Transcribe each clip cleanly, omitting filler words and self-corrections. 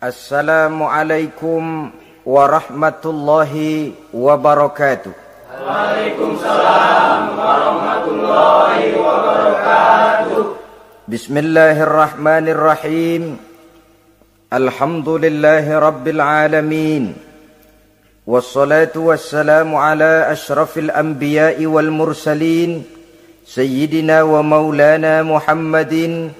Assalamualaikum warahmatullahi wabarakatuh. Waalaikumsalam warahmatullahi wabarakatuh. Bismillahirrahmanirrahim. Alhamdulillahi rabbil alamin. Wassalatu wassalamu ala ashrafil anbiya'i wal mursalin, Sayyidina wa maulana Muhammadin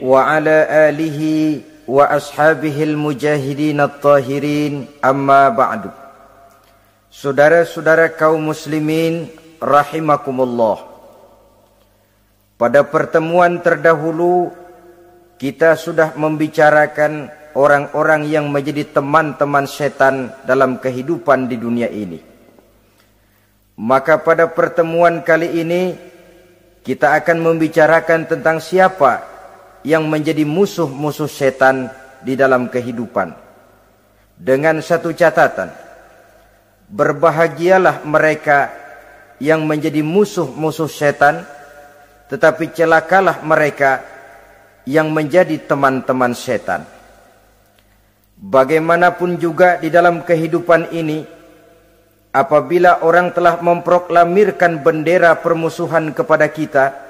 wa ala alihi wa ashabihil mujahidin at-tahirin, amma ba'du. Saudara-saudara kaum muslimin rahimakumullah. Pada pertemuan terdahulu kita sudah membicarakan orang-orang yang menjadi teman-teman setan dalam kehidupan di dunia ini. Maka pada pertemuan kali ini kita akan membicarakan tentang siapa yang menjadi musuh-musuh setan di dalam kehidupan. Dengan satu catatan, berbahagialah mereka yang menjadi musuh-musuh setan, tetapi celakalah mereka yang menjadi teman-teman setan. Bagaimanapun juga di dalam kehidupan ini, apabila orang telah memproklamirkan bendera permusuhan kepada kita,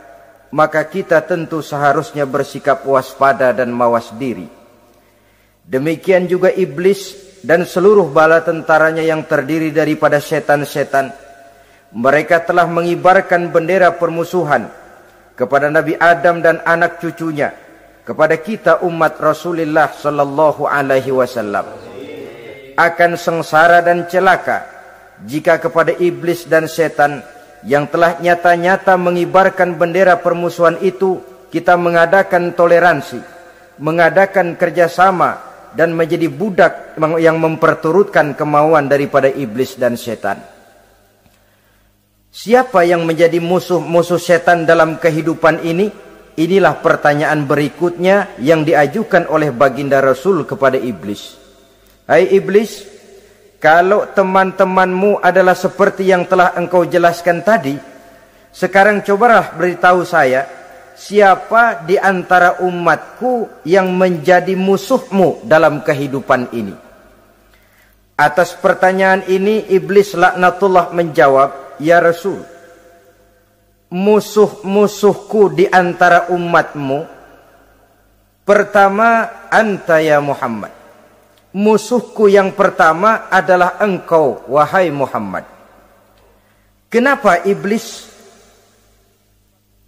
maka kita tentu seharusnya bersikap waspada dan mawas diri. Demikian juga iblis dan seluruh bala tentaranya yang terdiri daripada setan-setan. Mereka telah mengibarkan bendera permusuhan kepada Nabi Adam dan anak cucunya, kepada kita umat Rasulullah sallallahu alaihi wasallam. Akan sengsara dan celaka jika kepada iblis dan setan yang telah nyata-nyata mengibarkan bendera permusuhan itu kita mengadakan toleransi, mengadakan kerjasama, dan menjadi budak yang memperturutkan kemauan daripada iblis dan setan. Siapa yang menjadi musuh-musuh setan dalam kehidupan ini? Inilah pertanyaan berikutnya yang diajukan oleh baginda Rasul kepada iblis. Hai iblis, kalau teman-temanmu adalah seperti yang telah engkau jelaskan tadi, sekarang cobalah beritahu saya, siapa di antara umatku yang menjadi musuhmu dalam kehidupan ini? Atas pertanyaan ini, iblis laknatullah menjawab, ya Rasul, musuh-musuhku di antara umatmu, pertama, anta ya Muhammad. Musuhku yang pertama adalah engkau, wahai Muhammad. Kenapa iblis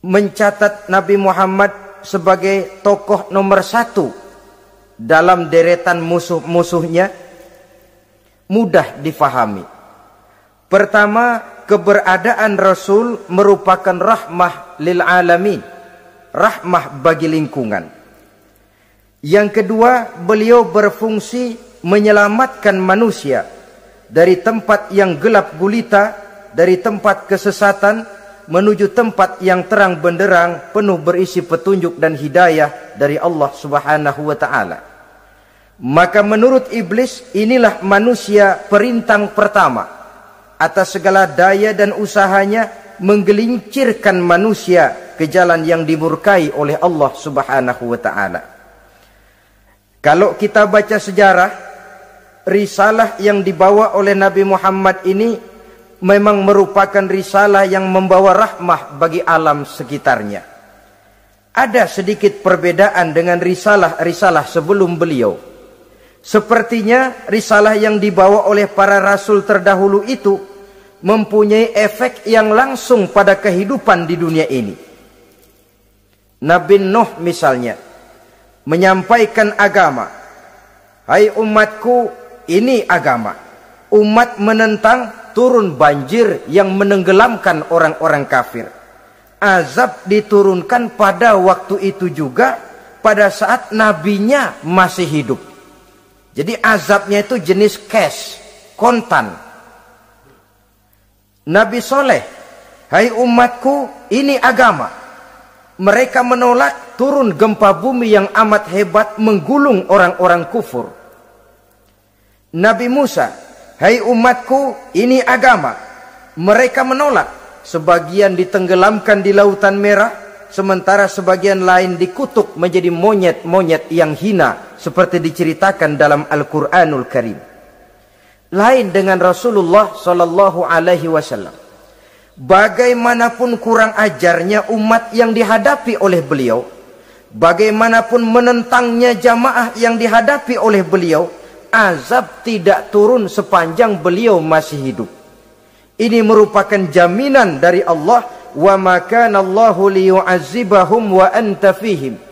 mencatat Nabi Muhammad sebagai tokoh nomor satu dalam deretan musuh-musuhnya? Mudah difahami. Pertama, keberadaan Rasul merupakan rahmah lil alamin, rahmah bagi lingkungan. Yang kedua, beliau berfungsi menyelamatkan manusia dari tempat yang gelap gulita, dari tempat kesesatan menuju tempat yang terang benderang, penuh berisi petunjuk dan hidayah dari Allah Subhanahu wa taala. Maka menurut iblis, inilah manusia perintang pertama atas segala daya dan usahanya menggelincirkan manusia ke jalan yang dimurkai oleh Allah Subhanahu wa taala. Kalau kita baca sejarah, risalah yang dibawa oleh Nabi Muhammad ini memang merupakan risalah yang membawa rahmah bagi alam sekitarnya. Ada sedikit perbedaan dengan risalah-risalah sebelum beliau. Sepertinya risalah yang dibawa oleh para rasul terdahulu itu mempunyai efek yang langsung pada kehidupan di dunia ini. Nabi Nuh misalnya menyampaikan agama. Hai umatku, ini agama. Umat menentang, turun banjir yang menenggelamkan orang-orang kafir. Azab diturunkan pada waktu itu juga, pada saat nabinya masih hidup. Jadi azabnya itu jenis cash, kontan. Nabi Soleh, hai umatku, ini agama. Mereka menolak, turun gempa bumi yang amat hebat menggulung orang-orang kufur. Nabi Musa, hai umatku, ini agama. Mereka menolak, sebagian ditenggelamkan di Lautan Merah, sementara sebagian lain dikutuk menjadi monyet-monyet yang hina seperti diceritakan dalam Al-Qur'anul Karim. Lain dengan Rasulullah sallallahu alaihi wasallam. Bagaimanapun kurang ajarnya umat yang dihadapi oleh beliau, bagaimanapun menentangnya jamaah yang dihadapi oleh beliau, azab tidak turun sepanjang beliau masih hidup. Ini merupakan jaminan dari Allah, wa ma kana Allahu liyu'azzibahum wa anta fihim.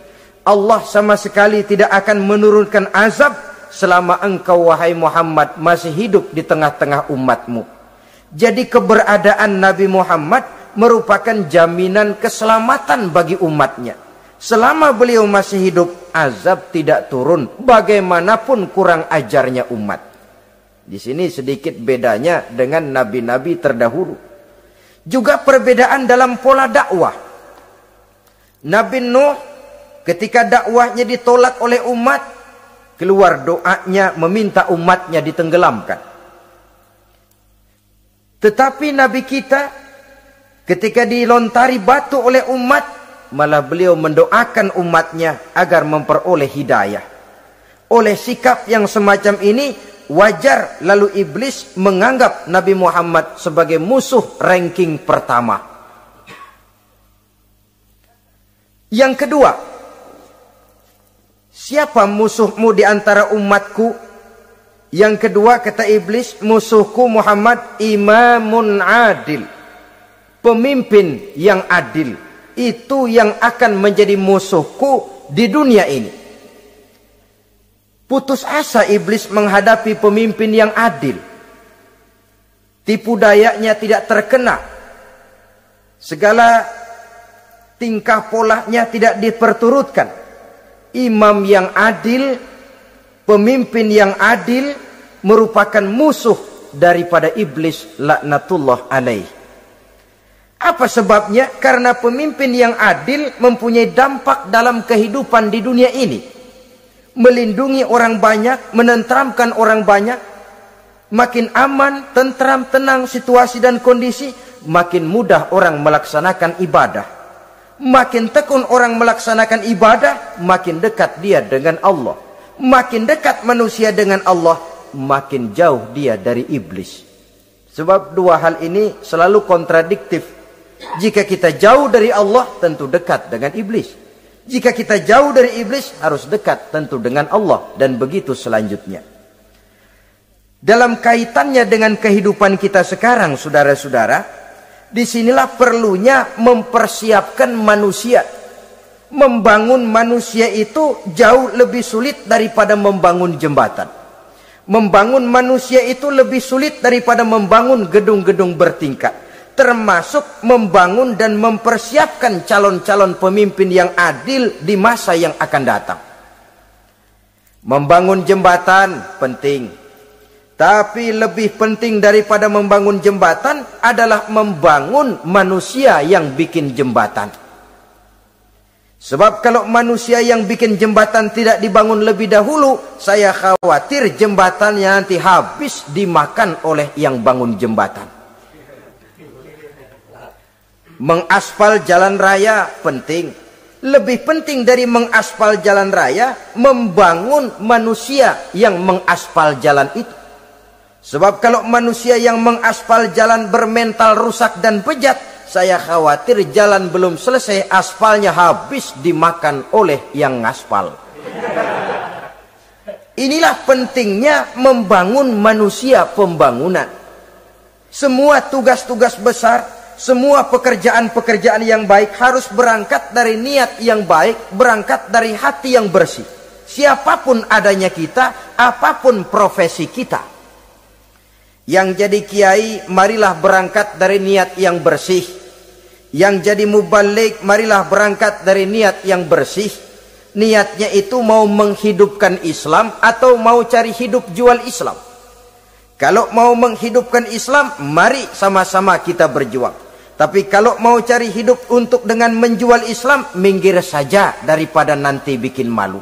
Allah sama sekali tidak akan menurunkan azab selama engkau wahai Muhammad masih hidup di tengah-tengah umatmu. Jadi keberadaan Nabi Muhammad merupakan jaminan keselamatan bagi umatnya. Selama beliau masih hidup, azab tidak turun bagaimanapun kurang ajarnya umat. Di sini sedikit bedanya dengan nabi-nabi terdahulu. Juga perbedaan dalam pola dakwah. Nabi Nuh ketika dakwahnya ditolak oleh umat, keluar doanya meminta umatnya ditenggelamkan. Tetapi Nabi kita ketika dilontari batu oleh umat, malah beliau mendoakan umatnya agar memperoleh hidayah. Oleh sikap yang semacam ini, wajar lalu iblis menganggap Nabi Muhammad sebagai musuh ranking pertama. Yang kedua, siapa musuhmu di antara umatku? Yang kedua kata iblis, musuhku Muhammad imamun adil. Pemimpin yang adil. Itu yang akan menjadi musuhku di dunia ini. Putus asa iblis menghadapi pemimpin yang adil. Tipu dayanya tidak terkena. Segala tingkah polanya tidak diperturutkan. Imam yang adil, pemimpin yang adil merupakan musuh daripada iblis laknatullah alaih. Apa sebabnya? Karena pemimpin yang adil mempunyai dampak dalam kehidupan di dunia ini. Melindungi orang banyak, menenteramkan orang banyak. Makin aman, tentram, tenang situasi dan kondisi, makin mudah orang melaksanakan ibadah. Makin tekun orang melaksanakan ibadah, makin dekat dia dengan Allah. Makin dekat manusia dengan Allah, makin jauh dia dari iblis. Sebab dua hal ini selalu kontradiktif. Jika kita jauh dari Allah, tentu dekat dengan iblis. Jika kita jauh dari iblis, harus dekat tentu dengan Allah. Dan begitu selanjutnya. Dalam kaitannya dengan kehidupan kita sekarang, saudara-saudara, disinilah perlunya mempersiapkan manusia. Membangun manusia itu jauh lebih sulit daripada membangun jembatan. Membangun manusia itu lebih sulit daripada membangun gedung-gedung bertingkat. Termasuk membangun dan mempersiapkan calon-calon pemimpin yang adil di masa yang akan datang. Membangun jembatan penting. Tapi lebih penting daripada membangun jembatan adalah membangun manusia yang bikin jembatan. Sebab kalau manusia yang bikin jembatan tidak dibangun lebih dahulu, saya khawatir jembatannya nanti habis dimakan oleh yang bangun jembatan. Mengaspal jalan raya penting. Lebih penting dari mengaspal jalan raya, membangun manusia yang mengaspal jalan itu. Sebab kalau manusia yang mengaspal jalan bermental rusak dan bejat, saya khawatir jalan belum selesai, aspalnya habis dimakan oleh yang ngaspal. Inilah pentingnya membangun manusia pembangunan. Semua tugas-tugas besar, semua pekerjaan-pekerjaan yang baik harus berangkat dari niat yang baik, berangkat dari hati yang bersih. Siapapun adanya kita, apapun profesi kita. Yang jadi kiai, marilah berangkat dari niat yang bersih. Yang jadi mubalik, marilah berangkat dari niat yang bersih. Niatnya itu mau menghidupkan Islam atau mau cari hidup jual Islam. Kalau mau menghidupkan Islam, mari sama-sama kita berjuang. Tapi kalau mau cari hidup untuk dengan menjual Islam, minggir saja daripada nanti bikin malu.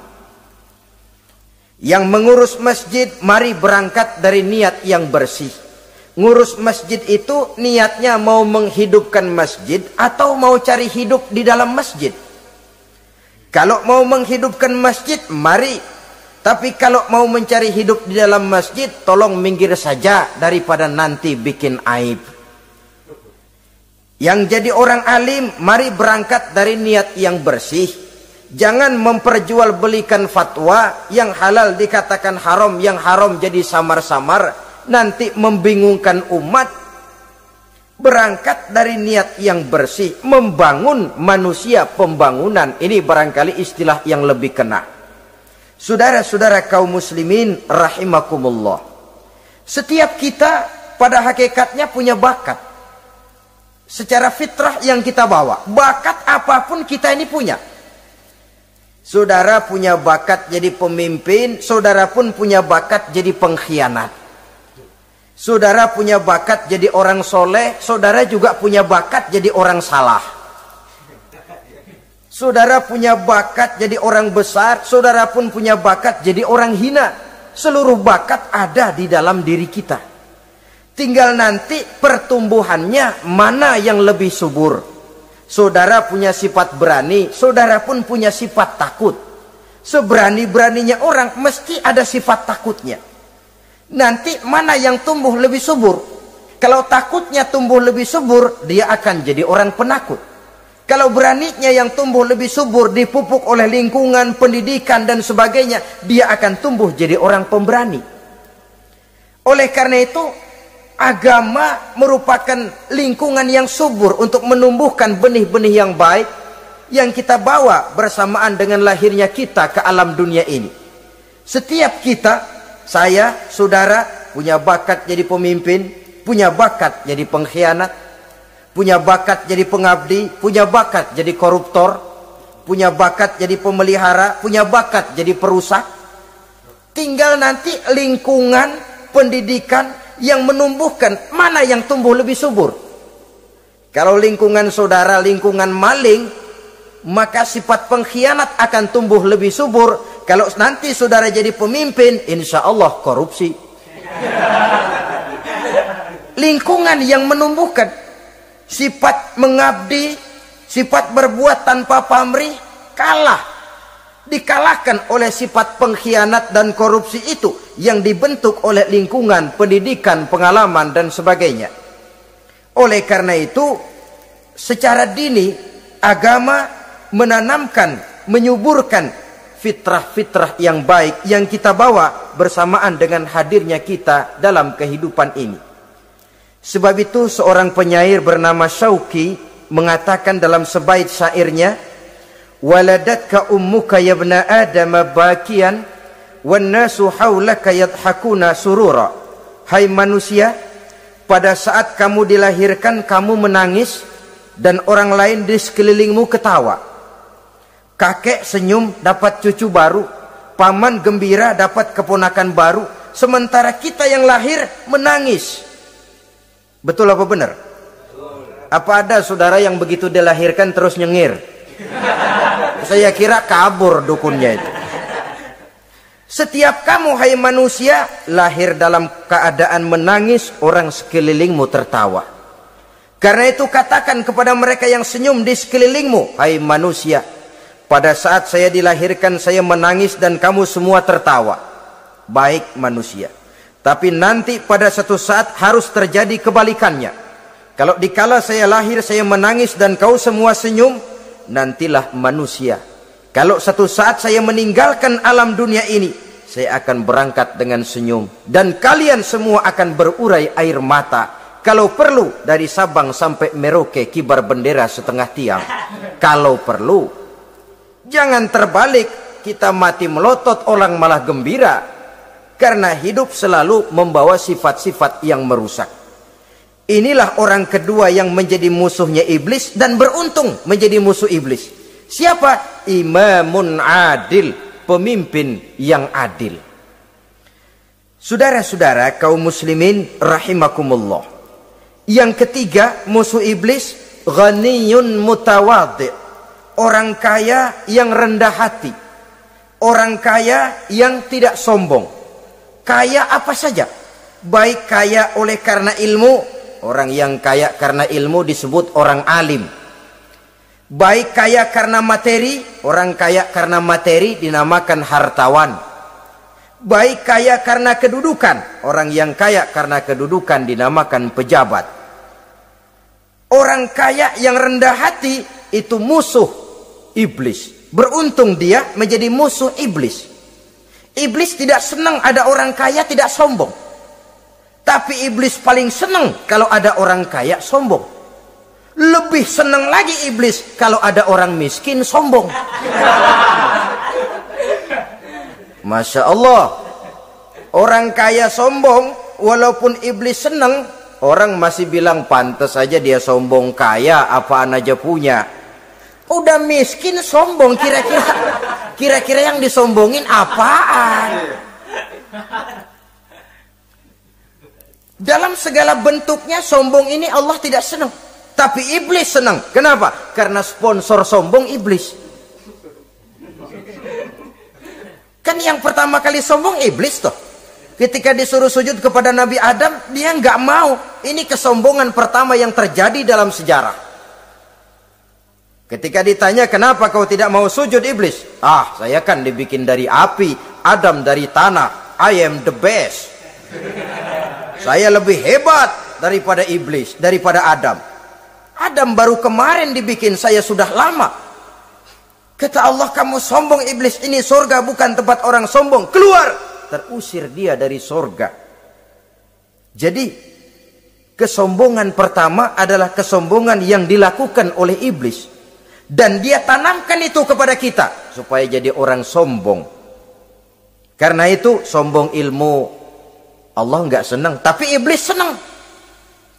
Yang mengurus masjid, mari berangkat dari niat yang bersih. Ngurus masjid itu niatnya mau menghidupkan masjid atau mau cari hidup di dalam masjid. Kalau mau menghidupkan masjid, mari. Tapi kalau mau mencari hidup di dalam masjid, tolong minggir saja daripada nanti bikin aib. Yang jadi orang alim, mari berangkat dari niat yang bersih. Jangan memperjualbelikan fatwa, yang halal dikatakan haram, yang haram jadi samar-samar, nanti membingungkan umat. Berangkat dari niat yang bersih, membangun manusia, pembangunan. Ini barangkali istilah yang lebih kena. Saudara-saudara kaum muslimin rahimakumullah. Setiap kita pada hakikatnya punya bakat. Secara fitrah yang kita bawa, bakat apapun kita ini punya. Saudara punya bakat jadi pemimpin, saudara pun punya bakat jadi pengkhianat. Saudara punya bakat jadi orang soleh, saudara juga punya bakat jadi orang salah. Saudara punya bakat jadi orang besar, saudara pun punya bakat jadi orang hina. Seluruh bakat ada di dalam diri kita. Tinggal nanti pertumbuhannya mana yang lebih subur. Saudara punya sifat berani, saudara pun punya sifat takut. Seberani-beraninya orang mesti ada sifat takutnya. Nanti mana yang tumbuh lebih subur? Kalau takutnya tumbuh lebih subur, dia akan jadi orang penakut. Kalau beraninya yang tumbuh lebih subur, dipupuk oleh lingkungan, pendidikan dan sebagainya, dia akan tumbuh jadi orang pemberani. Oleh karena itu, agama merupakan lingkungan yang subur untuk menumbuhkan benih-benih yang baik yang kita bawa bersamaan dengan lahirnya kita ke alam dunia ini. Setiap kita, saya, saudara, punya bakat jadi pemimpin, punya bakat jadi pengkhianat, punya bakat jadi pengabdi, punya bakat jadi koruptor, punya bakat jadi pemelihara, punya bakat jadi perusak. Tinggal nanti lingkungan, pendidikan yang menumbuhkan mana yang tumbuh lebih subur. Kalau lingkungan saudara lingkungan maling, maka sifat pengkhianat akan tumbuh lebih subur. Kalau nanti saudara jadi pemimpin, insya Allah korupsi. Lingkungan yang menumbuhkan sifat mengabdi, sifat berbuat tanpa pamrih, dikalahkan oleh sifat pengkhianat dan korupsi itu yang dibentuk oleh lingkungan, pendidikan, pengalaman dan sebagainya. Oleh karena itu, secara dini agama menanamkan, menyuburkan fitrah-fitrah yang baik yang kita bawa bersamaan dengan hadirnya kita dalam kehidupan ini. Sebab itu seorang penyair bernama Syauqi mengatakan dalam sebaik syairnya, waladatka ummuka ya ibna adam bakian wan nasu haulaka yadhakuna surura. Hai manusia, pada saat kamu dilahirkan kamu menangis dan orang lain di sekelilingmu ketawa. Kakek senyum dapat cucu baru, paman gembira dapat keponakan baru, sementara kita yang lahir menangis. Betul apa benar? Apa ada saudara yang begitu dilahirkan terus nyengir? Saya kira kabur dukunnya itu. Setiap kamu hai manusia lahir dalam keadaan menangis, orang sekelilingmu tertawa. Karena itu katakan kepada mereka yang senyum di sekelilingmu, hai manusia, pada saat saya dilahirkan saya menangis dan kamu semua tertawa. Baik manusia. Tapi nanti pada satu saat harus terjadi kebalikannya. Kalau dikala saya lahir saya menangis dan kau semua senyum, nantilah manusia. Kalau satu saat saya meninggalkan alam dunia ini, saya akan berangkat dengan senyum. Dan kalian semua akan berurai air mata. Kalau perlu dari Sabang sampai Merauke kibar bendera setengah tiang. Kalau perlu. Jangan terbalik, kita mati melotot orang malah gembira. Karena hidup selalu membawa sifat-sifat yang merusak. Inilah orang kedua yang menjadi musuhnya iblis dan beruntung menjadi musuh iblis. Siapa? Imamun adil, pemimpin yang adil. Saudara-saudara kaum muslimin rahimakumullah. Yang ketiga musuh iblis, ghaniyun mutawadhi, orang kaya yang rendah hati, orang kaya yang tidak sombong. Kaya apa saja, Baik kaya oleh karena ilmu, orang yang kaya karena ilmu disebut orang alim. Baik kaya karena materi, orang kaya karena materi dinamakan hartawan. Baik kaya karena kedudukan, orang yang kaya karena kedudukan dinamakan pejabat. Orang kaya yang rendah hati itu musuh iblis. Beruntung dia menjadi musuh iblis. Iblis tidak senang ada orang kaya tidak sombong. Tapi iblis paling senang kalau ada orang kaya sombong. Lebih senang lagi iblis kalau ada orang miskin sombong. Masya Allah. Orang kaya sombong, walaupun iblis senang, orang masih bilang pantas saja dia sombong, kaya apaan aja punya. Udah miskin sombong, kira-kira yang disombongin apaan? Dalam segala bentuknya sombong ini Allah tidak senang, tapi iblis senang. Kenapa? Karena sponsor sombong iblis. Kan yang pertama kali sombong iblis toh. Ketika disuruh sujud kepada Nabi Adam, dia nggak mau. Ini kesombongan pertama yang terjadi dalam sejarah. Ketika ditanya, kenapa kau tidak mau sujud iblis? Ah, saya kan dibikin dari api, Adam dari tanah. I am the best. Saya lebih hebat daripada iblis, daripada Adam. Adam baru kemarin dibikin, saya sudah lama. Kata Allah, kamu sombong iblis, ini surga bukan tempat orang sombong. Keluar! Terusir dia dari surga. Jadi, kesombongan pertama adalah kesombongan yang dilakukan oleh iblis. Dan dia tanamkan itu kepada kita supaya jadi orang sombong. Karena itu sombong ilmu Allah nggak senang, tapi iblis senang.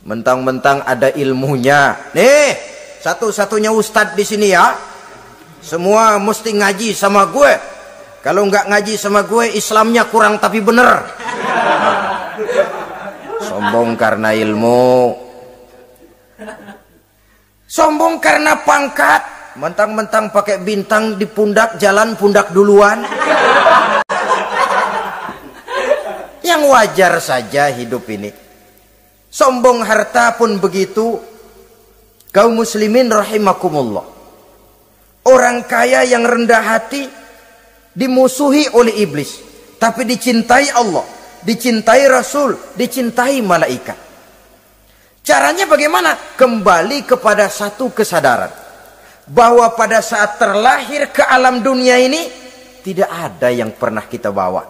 Mentang-mentang ada ilmunya. Nih, satu-satunya ustadz di sini ya. Semua mesti ngaji sama gue. Kalau nggak ngaji sama gue, Islamnya kurang tapi bener. Sombong karena ilmu. Sombong karena pangkat. Mentang-mentang pakai bintang di pundak, jalan pundak duluan. Yang wajar saja hidup ini. Sombong harta pun begitu. Kaum muslimin rahimakumullah. Orang kaya yang rendah hati dimusuhi oleh iblis, tapi dicintai Allah, dicintai Rasul, dicintai malaikat. Caranya bagaimana? Kembali kepada satu kesadaran bahwa pada saat terlahir ke alam dunia ini tidak ada yang pernah kita bawa.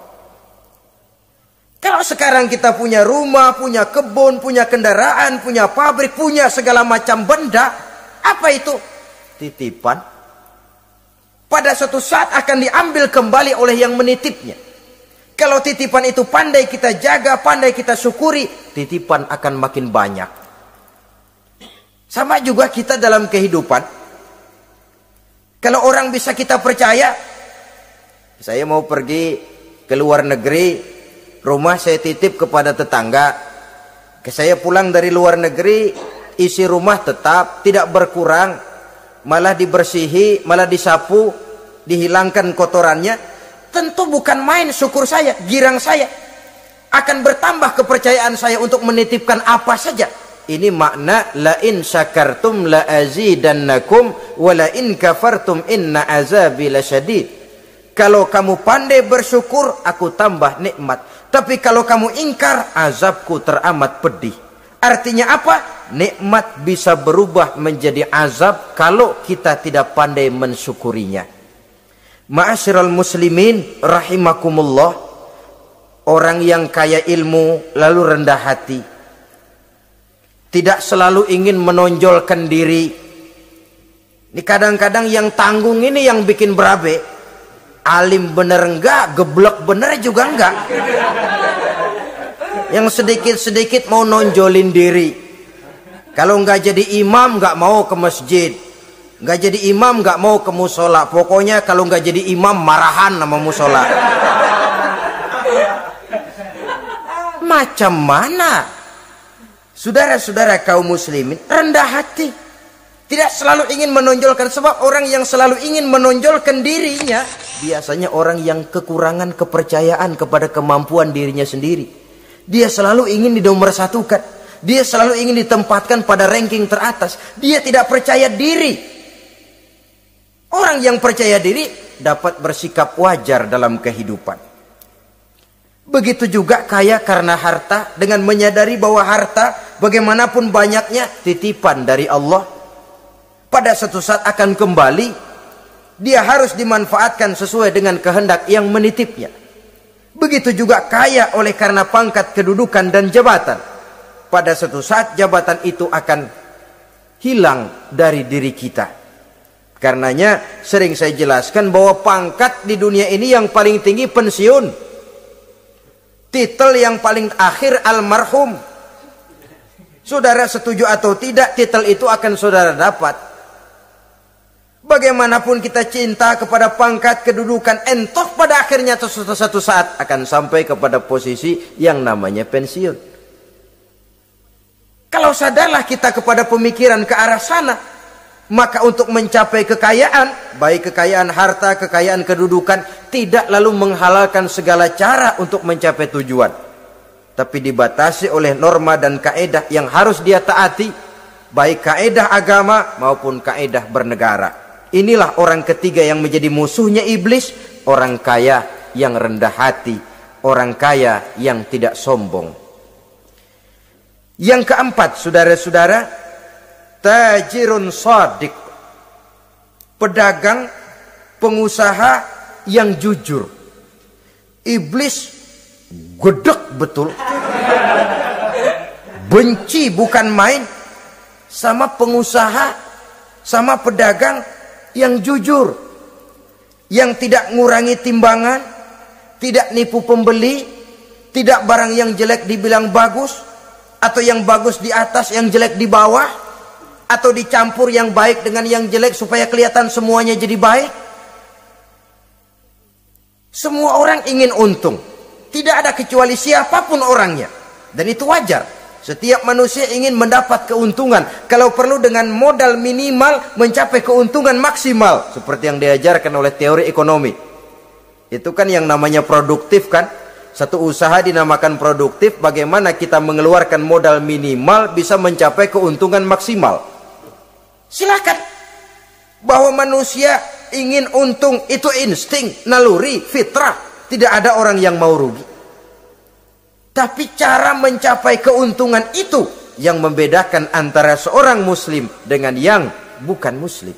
Kalau sekarang kita punya rumah, punya kebun, punya kendaraan, punya pabrik, punya segala macam benda, apa itu? Titipan. Pada suatu saat akan diambil kembali oleh yang menitipnya. Kalau titipan itu pandai kita jaga, pandai kita syukuri, titipan akan makin banyak. Sama juga kita dalam kehidupan. Kalau orang bisa kita percaya, saya mau pergi ke luar negeri, rumah saya titip kepada tetangga. Saya pulang dari luar negeri, isi rumah tetap, tidak berkurang, malah dibersihi, malah disapu, dihilangkan kotorannya. Tentu bukan main syukur saya, girang saya. Akan bertambah kepercayaan saya untuk menitipkan apa saja. Ini makna la in syakartum la azidannakum wa la in kafartum inna azabi lasyadid. Kalau kamu pandai bersyukur, aku tambah nikmat. Tapi kalau kamu ingkar, azabku teramat pedih. Artinya apa? Nikmat bisa berubah menjadi azab kalau kita tidak pandai mensyukurinya. Ma'asyiral muslimin rahimakumullah. Orang yang kaya ilmu lalu rendah hati, tidak selalu ingin menonjolkan diri. Ini kadang-kadang yang tanggung ini yang bikin berabe. Alim bener enggak, geblek bener juga enggak. Yang sedikit-sedikit mau nonjolin diri. Kalau enggak jadi imam enggak mau ke masjid. Enggak jadi imam enggak mau ke musola. Pokoknya kalau enggak jadi imam marahan sama musola. Macam mana? Saudara-saudara kaum muslimin, rendah hati. Tidak selalu ingin menonjolkan. Sebab orang yang selalu ingin menonjolkan dirinya, biasanya orang yang kekurangan kepercayaan kepada kemampuan dirinya sendiri. Dia selalu ingin dinomorsatukan. Dia selalu ingin ditempatkan pada ranking teratas. Dia tidak percaya diri. Orang yang percaya diri dapat bersikap wajar dalam kehidupan. Begitu juga kaya karena harta, dengan menyadari bahwa harta bagaimanapun banyaknya titipan dari Allah. Pada suatu saat akan kembali. Dia harus dimanfaatkan sesuai dengan kehendak yang menitipnya. Begitu juga kaya oleh karena pangkat, kedudukan, dan jabatan. Pada suatu saat jabatan itu akan hilang dari diri kita. Karenanya sering saya jelaskan bahwa pangkat di dunia ini yang paling tinggi pensiun. Titel yang paling akhir almarhum. Saudara setuju atau tidak, titel itu akan saudara dapat. Bagaimanapun kita cinta kepada pangkat, kedudukan, entah pada akhirnya satu saat akan sampai kepada posisi yang namanya pensiun. Kalau sadarlah kita kepada pemikiran ke arah sana, maka untuk mencapai kekayaan, baik kekayaan harta, kekayaan kedudukan, tidak lalu menghalalkan segala cara untuk mencapai tujuan. Tapi dibatasi oleh norma dan kaedah yang harus dia taati, baik kaedah agama maupun kaedah bernegara. Inilah orang ketiga yang menjadi musuhnya iblis, orang kaya yang rendah hati, orang kaya yang tidak sombong. Yang keempat, saudara-saudara, tajirun shadiq, pedagang, pengusaha yang jujur. Iblis gedek betul, benci bukan main sama pengusaha, sama pedagang yang jujur, yang tidak ngurangi timbangan, tidak nipu pembeli, tidak barang yang jelek dibilang bagus, atau yang bagus di atas yang jelek di bawah, atau dicampur yang baik dengan yang jelek supaya kelihatan semuanya jadi baik. Semua orang ingin untung, tidak ada kecuali siapapun orangnya, dan itu wajar. Setiap manusia ingin mendapat keuntungan, kalau perlu dengan modal minimal mencapai keuntungan maksimal, seperti yang diajarkan oleh teori ekonomi. Itu kan yang namanya produktif kan? Satu usaha dinamakan produktif, bagaimana kita mengeluarkan modal minimal bisa mencapai keuntungan maksimal. Silakan. Bahwa manusia ingin untung itu insting, naluri, fitrah. Tidak ada orang yang mau rugi. Tapi cara mencapai keuntungan itu yang membedakan antara seorang muslim dengan yang bukan muslim.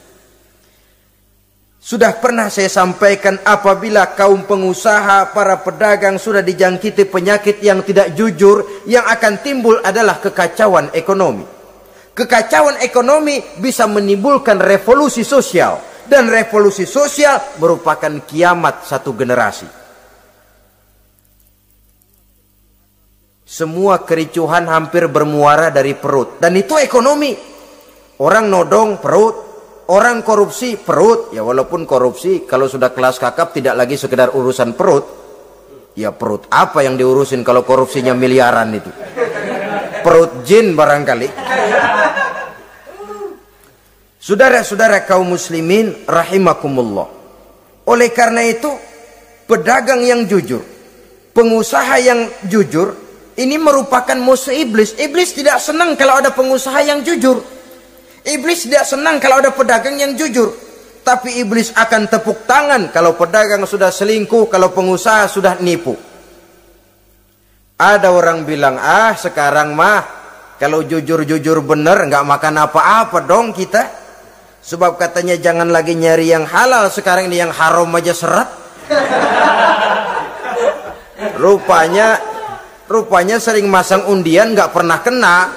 Sudah pernah saya sampaikan, apabila kaum pengusaha, para pedagang sudah dijangkiti penyakit yang tidak jujur, yang akan timbul adalah kekacauan ekonomi. Kekacauan ekonomi bisa menimbulkan revolusi sosial, dan revolusi sosial merupakan kiamat satu generasi. Semua kericuhan hampir bermuara dari perut, dan itu ekonomi. Orang nodong perut, orang korupsi perut. Ya walaupun korupsi kalau sudah kelas kakap tidak lagi sekedar urusan perut. Ya perut apa yang diurusin kalau korupsinya miliaran itu? Perut jin barangkali. Saudara-saudara kaum muslimin rahimakumullah. Oleh karena itu, pedagang yang jujur, pengusaha yang jujur, ini merupakan musuh iblis. Iblis tidak senang kalau ada pengusaha yang jujur. Iblis tidak senang kalau ada pedagang yang jujur. Tapi iblis akan tepuk tangan kalau pedagang sudah selingkuh, kalau pengusaha sudah nipu. Ada orang bilang, sekarang mah kalau jujur-jujur bener nggak makan apa-apa dong kita. Sebab katanya jangan lagi nyari yang halal, sekarang ini yang haram aja seret. Rupanya sering masang undian nggak pernah kena.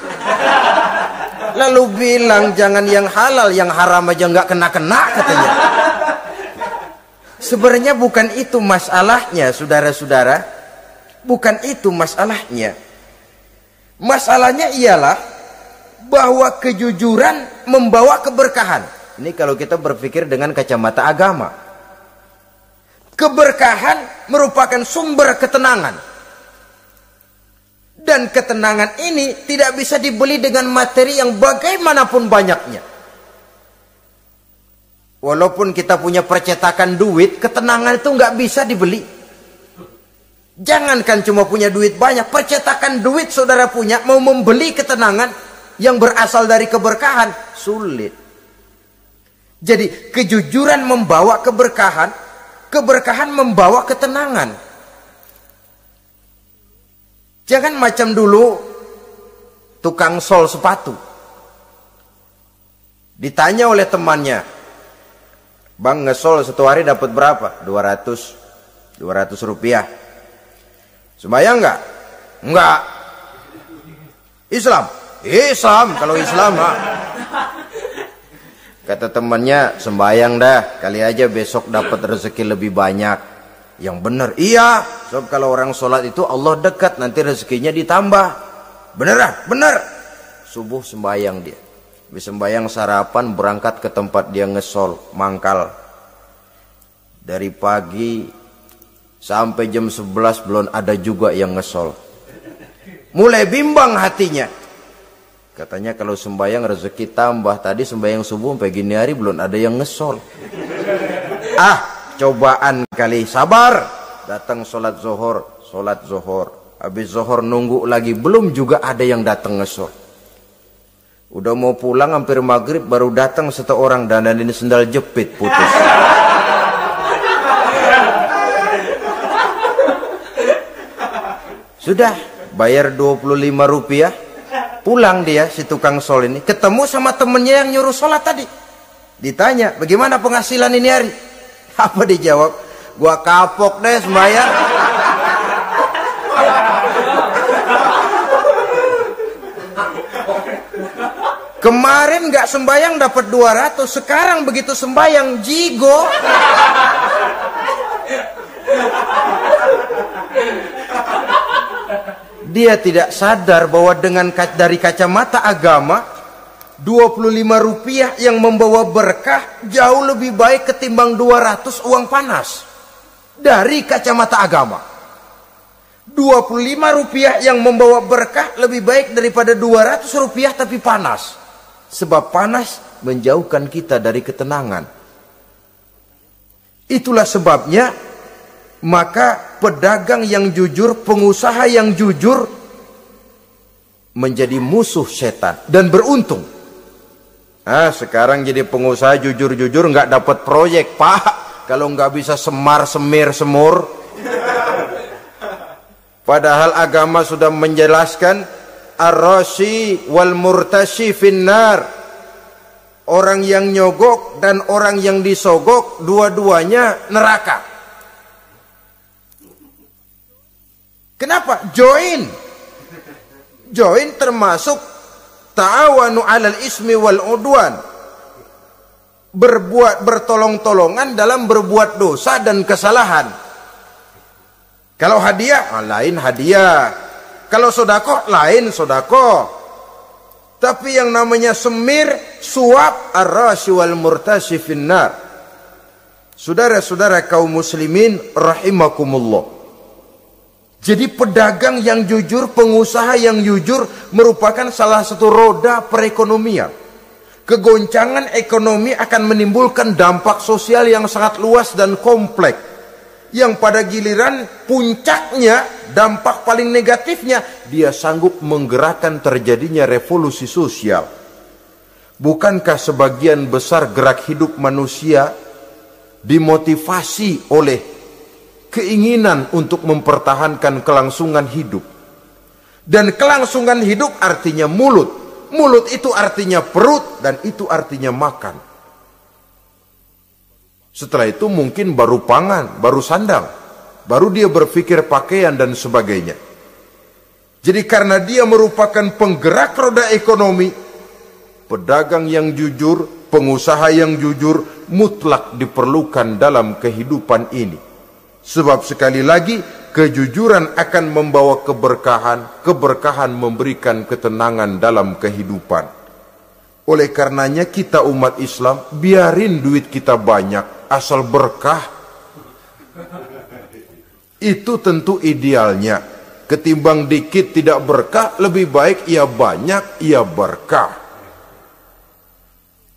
Lalu bilang jangan yang halal, yang haram aja nggak kena-kena katanya. Sebenarnya bukan itu masalahnya, saudara-saudara. Bukan itu masalahnya. Masalahnya ialah bahwa kejujuran membawa keberkahan. Ini kalau kita berpikir dengan kacamata agama. Keberkahan merupakan sumber ketenangan. Dan ketenangan ini tidak bisa dibeli dengan materi yang bagaimanapun banyaknya. Walaupun kita punya percetakan duit, ketenangan itu nggak bisa dibeli. Jangankan cuma punya duit banyak, percetakan duit saudara punya, mau membeli ketenangan yang berasal dari keberkahan, sulit. Jadi kejujuran membawa keberkahan, keberkahan membawa ketenangan. Jangan macam dulu tukang sol sepatu. Ditanya oleh temannya, "Bang, ngesol satu hari dapat berapa?" 200 rupiah. Sembayang enggak? Enggak. Islam? Islam, kalau Islam mah. Kata temannya, "Sembayang dah, kali aja besok dapat rezeki lebih banyak." Yang benar, iya. Sebab kalau orang sholat itu Allah dekat, nanti rezekinya ditambah. Beneran? Bener. Subuh sembayang dia. Habis sembayang sarapan, berangkat ke tempat dia ngesol, mangkal. Dari pagi sampai jam 11 belum ada juga yang ngesol. Mulai bimbang hatinya. Katanya kalau sembayang rezeki tambah. Tadi sembayang subuh sampai gini hari belum ada yang ngesol. Cobaan kali, sabar. Datang sholat zohor. Habis zohor nunggu lagi, belum juga ada yang datang ngesol. Udah mau pulang hampir maghrib, baru datang satu orang dandanin sendal jepit putus. Sudah bayar 25 rupiah, pulang dia si tukang sol ini, ketemu sama temennya yang nyuruh sholat tadi. Ditanya, "Bagaimana penghasilan ini hari?" Apa dijawab? "Gua kapok deh sembahyang." Kemarin nggak sembahyang dapat 200, sekarang begitu sembahyang jigo. Dia tidak sadar bahwa dengan dari kacamata agama, 25 rupiah yang membawa berkah jauh lebih baik ketimbang 200 uang panas. Dari kacamata agama, 25 rupiah yang membawa berkah lebih baik daripada 200 rupiah tapi panas. Sebab panas menjauhkan kita dari ketenangan. Itulah sebabnya, maka pedagang yang jujur, pengusaha yang jujur menjadi musuh setan dan beruntung. Sekarang jadi pengusaha jujur-jujur nggak dapat proyek, Pak. Kalau nggak bisa semir semur. Padahal agama sudah menjelaskan ar-rashi wal murtashi finnar. Orang yang nyogok dan orang yang disogok dua-duanya neraka. Kenapa? Join termasuk ta'awanu 'alal ismi wal udwan. Bertolong-tolongan dalam berbuat dosa dan kesalahan. Kalau hadiah, lain hadiah. Kalau sedekah, lain sedekah. Tapi yang namanya semir, suap, ar-rashi wal murtashi finnar. Saudara-saudara kaum muslimin rahimakumullah. Jadi pedagang yang jujur, pengusaha yang jujur merupakan salah satu roda perekonomian. Kegoncangan ekonomi akan menimbulkan dampak sosial yang sangat luas dan kompleks. Yang pada giliran puncaknya, dampak paling negatifnya, dia sanggup menggerakkan terjadinya revolusi sosial. Bukankah sebagian besar gerak hidup manusia dimotivasi oleh keinginan untuk mempertahankan kelangsungan hidup? Dan kelangsungan hidup artinya mulut. Mulut itu artinya perut, dan itu artinya makan. Setelah itu mungkin baru pangan, baru sandang, baru dia berpikir pakaian dan sebagainya. Jadi karena dia merupakan penggerak roda ekonomi, pedagang yang jujur, pengusaha yang jujur mutlak diperlukan dalam kehidupan ini. Sebab sekali lagi, kejujuran akan membawa keberkahan, keberkahan memberikan ketenangan dalam kehidupan. Oleh karenanya kita umat Islam, biarin duit kita banyak, asal berkah. Itu tentu idealnya. Ketimbang dikit tidak berkah, lebih baik ia banyak, ia berkah.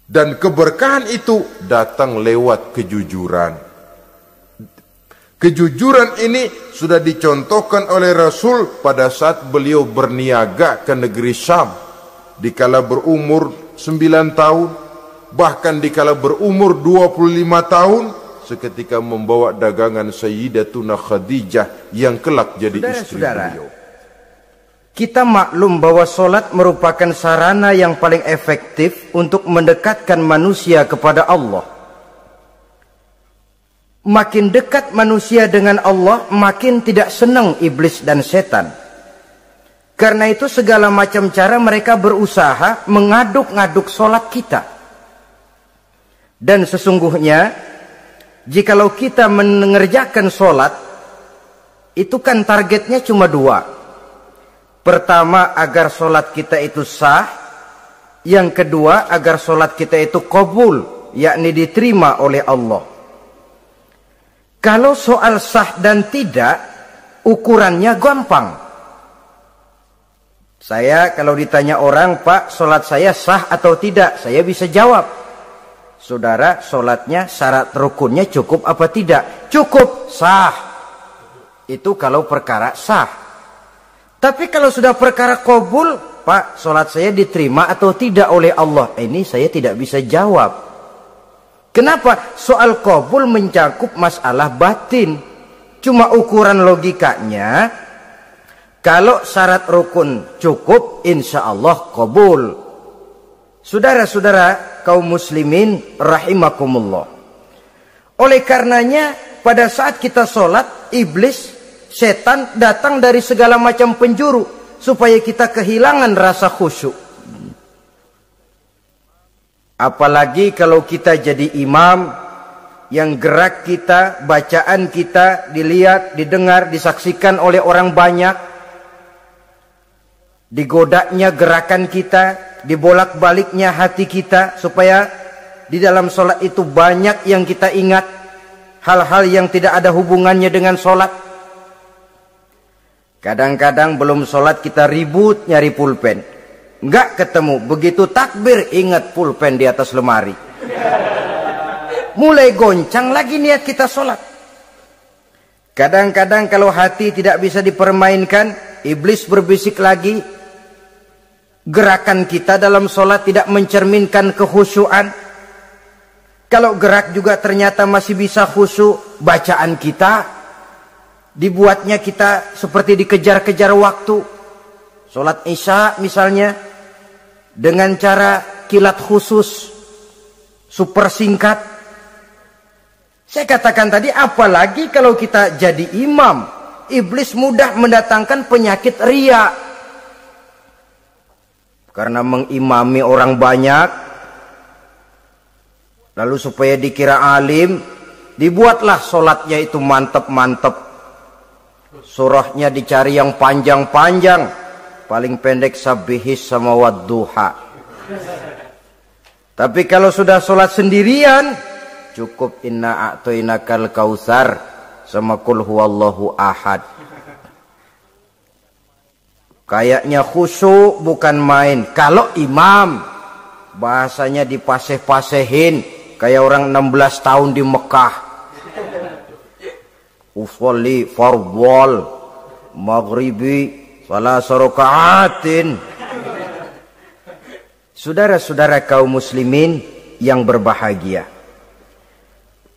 Dan keberkahan itu datang lewat kejujuran. Kejujuran ini sudah dicontohkan oleh Rasul pada saat beliau berniaga ke negeri Syam. Dikala berumur 9 tahun, bahkan dikala berumur 25 tahun, seketika membawa dagangan Sayyidatuna Khadijah yang kelak jadi istri beliau. Kita maklum bahwa solat merupakan sarana yang paling efektif untuk mendekatkan manusia kepada Allah. Makin dekat manusia dengan Allah, makin tidak senang iblis dan setan. Karena itu segala macam cara mereka berusaha mengaduk-ngaduk solat kita. Dan sesungguhnya, jikalau kita mengerjakan solat, itu kan targetnya cuma 2. Pertama, agar solat kita itu sah. Yang kedua, agar solat kita itu qabul, yakni diterima oleh Allah. Kalau soal sah dan tidak, ukurannya gampang. Saya kalau ditanya orang, Pak, solat saya sah atau tidak? Saya bisa jawab. Saudara, solatnya syarat rukunnya cukup apa tidak? Cukup, sah. Itu kalau perkara sah. Tapi kalau sudah perkara qabul, Pak, solat saya diterima atau tidak oleh Allah? Ini saya tidak bisa jawab. Kenapa? Soal qabul mencakup masalah batin. Cuma ukuran logikanya, kalau syarat rukun cukup, insya Allah qabul. Saudara-saudara kaum muslimin rahimakumullah. Oleh karenanya, pada saat kita solat, iblis, setan datang dari segala macam penjuru supaya kita kehilangan rasa khusyuk. Apalagi kalau kita jadi imam yang gerak kita, bacaan kita dilihat, didengar, disaksikan oleh orang banyak. Digodanya gerakan kita, dibolak-baliknya hati kita supaya di dalam solat itu banyak yang kita ingat, hal-hal yang tidak ada hubungannya dengan solat. Kadang-kadang belum sholat kita ribut nyari pulpen. Enggak ketemu. Begitu takbir ingat pulpen di atas lemari. Mulai goncang lagi niat kita sholat. Kadang-kadang kalau hati tidak bisa dipermainkan, iblis berbisik lagi. Gerakan kita dalam sholat tidak mencerminkan kekhusyuan. Kalau gerak juga ternyata masih bisa khusyuk, bacaan kita dibuatnya kita seperti dikejar-kejar waktu. Sholat isya misalnya, dengan cara kilat khusus, super singkat. Saya katakan tadi, apalagi kalau kita jadi imam, iblis mudah mendatangkan penyakit riya. Karena mengimami orang banyak, lalu supaya dikira alim, dibuatlah sholatnya itu mantep-mantep. Surahnya dicari yang panjang-panjang, paling pendek sabihis sama wadduha. Tapi kalau sudah sholat sendirian, cukup inna a'toinakal kausar sama kul huwallahu ahad. Kayaknya khusyuk bukan main. Kalau imam, bahasanya dipaseh-pasehin kayak orang 16 tahun di Mekah. Usolli fardwal maghribi salasa raka'atin. Saudara-saudara kaum muslimin yang berbahagia,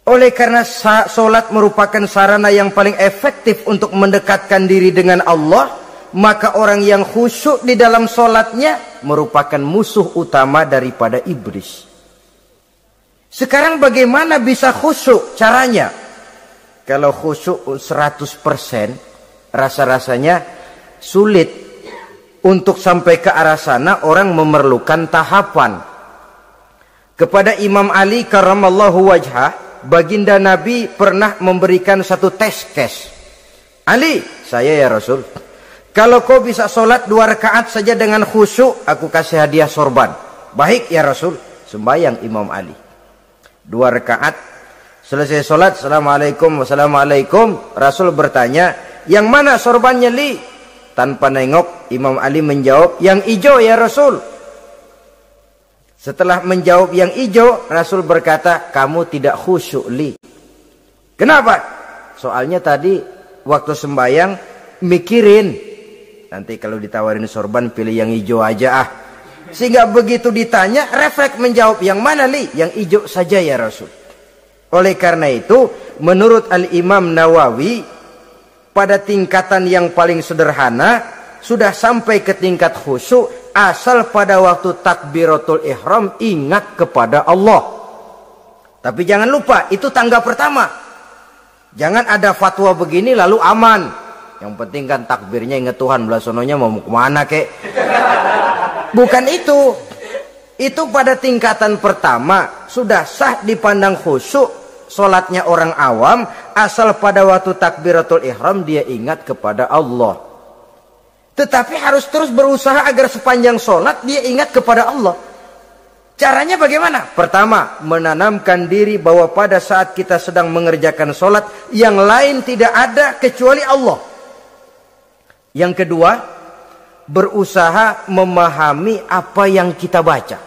oleh karena solat merupakan sarana yang paling efektif untuk mendekatkan diri dengan Allah, maka orang yang khusyuk di dalam solatnya merupakan musuh utama daripada iblis. Sekarang bagaimana bisa khusyuk caranya? Kalau khusyuk 100%, rasa-rasanya sulit. Untuk sampai ke arah sana, orang memerlukan tahapan. Kepada Imam Ali karramallahu wajhah, baginda Nabi pernah memberikan satu tes case. Ali, saya ya Rasul, kalau kau bisa sholat 2 rakaat saja dengan khusyuk, aku kasih hadiah sorban. Baik ya Rasul. Sembayang Imam Ali 2 rakaat. Selesai sholat, assalamualaikum, wassalamualaikum. Rasul bertanya, yang mana sorbannya Li? Tanpa nengok, Imam Ali menjawab, yang hijau ya Rasul. Setelah menjawab yang hijau, Rasul berkata, kamu tidak khusyuk Li. Kenapa? soalnya tadi waktu sembahyang mikirin. Nanti kalau ditawarin sorban pilih yang hijau aja ah. Sehingga begitu ditanya refleks menjawab, yang mana li? Yang hijau saja ya Rasul. Oleh karena itu menurut Al-Imam Nawawi pada tingkatan yang paling sederhana sudah sampai ke tingkat khusyuk asal pada waktu takbiratul ihram ingat kepada Allah. Tapi jangan lupa itu tangga pertama. Jangan ada fatwa begini lalu aman. Yang penting kan takbirnya ingat Tuhan, belah sononya mau kemana kek. Bukan itu. Itu pada tingkatan pertama sudah sah dipandang khusyuk solatnya orang awam asal pada waktu takbiratul ihram dia ingat kepada Allah. Tetapi harus terus berusaha agar sepanjang solat dia ingat kepada Allah. Caranya bagaimana? Pertama, menanamkan diri bahwa pada saat kita sedang mengerjakan solat yang lain tidak ada kecuali Allah. Yang kedua, berusaha memahami apa yang kita baca.